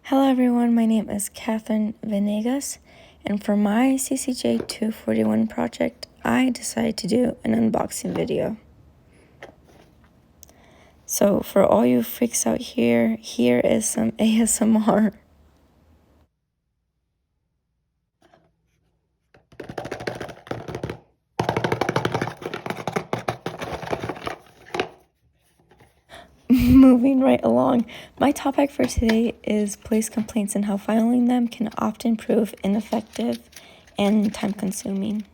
Hello everyone, my name is Catherine Venegas, and for my Ccj241 project, I decided to do an unboxing video. So for all you freaks out here is some ASMR. Moving right along, my topic for today is police complaints and how filing them can often prove ineffective and time-consuming.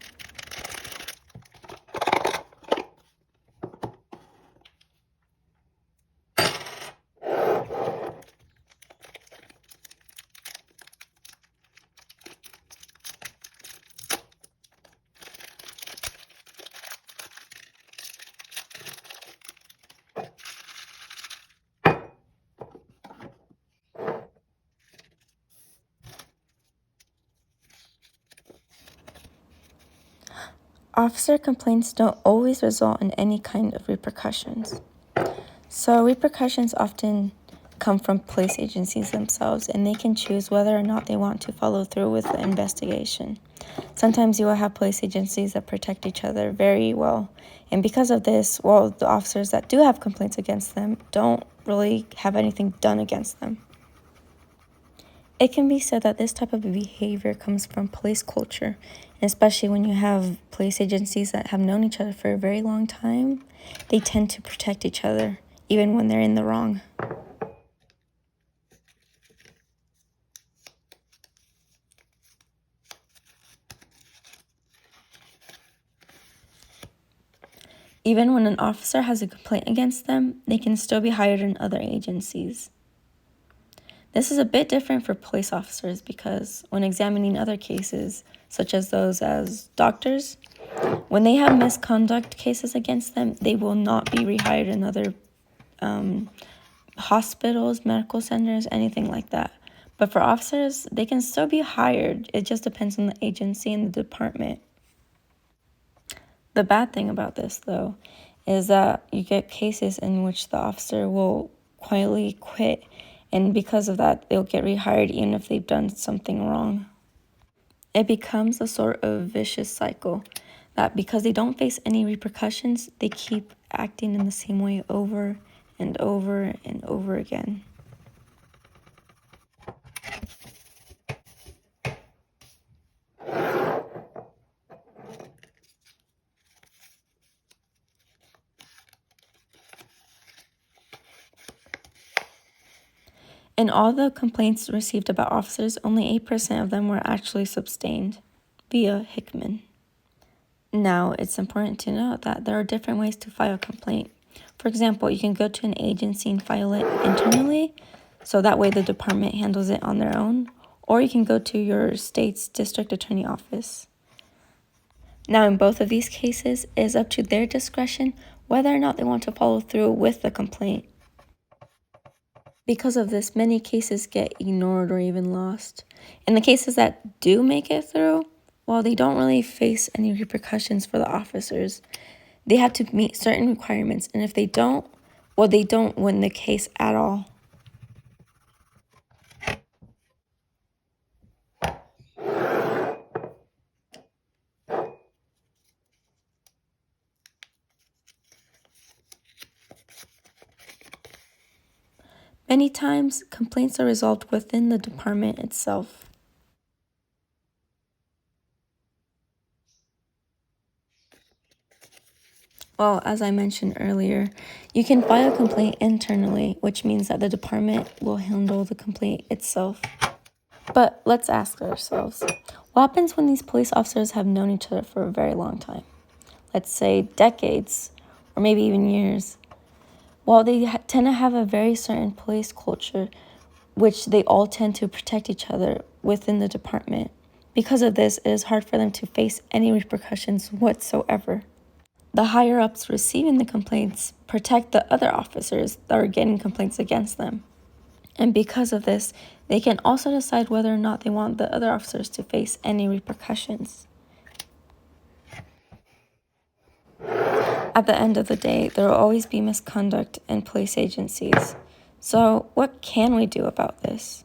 Officer complaints don't always result in any kind of repercussions. So repercussions often come from police agencies themselves, and they can choose whether or not they want to follow through with the investigation. Sometimes you will have police agencies that protect each other very well, and because of this, the officers that do have complaints against them don't really have anything done against them. It can be said that this type of behavior comes from police culture, and especially when you have police agencies that have known each other for a very long time, they tend to protect each other, even when they're in the wrong. Even when an officer has a complaint against them, they can still be hired in other agencies. This is a bit different for police officers because when examining other cases, such as those as doctors, when they have misconduct cases against them, they will not be rehired in other hospitals, medical centers, anything like that. But for officers, they can still be hired. It just depends on the agency and the department. The bad thing about this, though, is that you get cases in which the officer will quietly quit, and because of that, they'll get rehired even if they've done something wrong. It becomes a sort of vicious cycle that because they don't face any repercussions, they keep acting in the same way over and over and over again. In all the complaints received about officers, only 8% of them were actually sustained via Hickman. Now, it's important to note that there are different ways to file a complaint. For example, you can go to an agency and file it internally, so that way the department handles it on their own, or you can go to your state's district attorney office. Now, in both of these cases, it is up to their discretion whether or not they want to follow through with the complaint. Because of this, many cases get ignored or even lost. In the cases that do make it through, while they don't really face any repercussions for the officers, they have to meet certain requirements, and if they don't, they don't win the case at all. Many times, complaints are resolved within the department itself. Well, as I mentioned earlier, you can file a complaint internally, which means that the department will handle the complaint itself. But let's ask ourselves, what happens when these police officers have known each other for a very long time? Let's say decades, or maybe even years. Well, they tend to have a very certain police culture, which they all tend to protect each other within the department. Because of this, it is hard for them to face any repercussions whatsoever. The higher-ups receiving the complaints protect the other officers that are getting complaints against them. And because of this, they can also decide whether or not they want the other officers to face any repercussions. At the end of the day, there will always be misconduct in police agencies. So what can we do about this?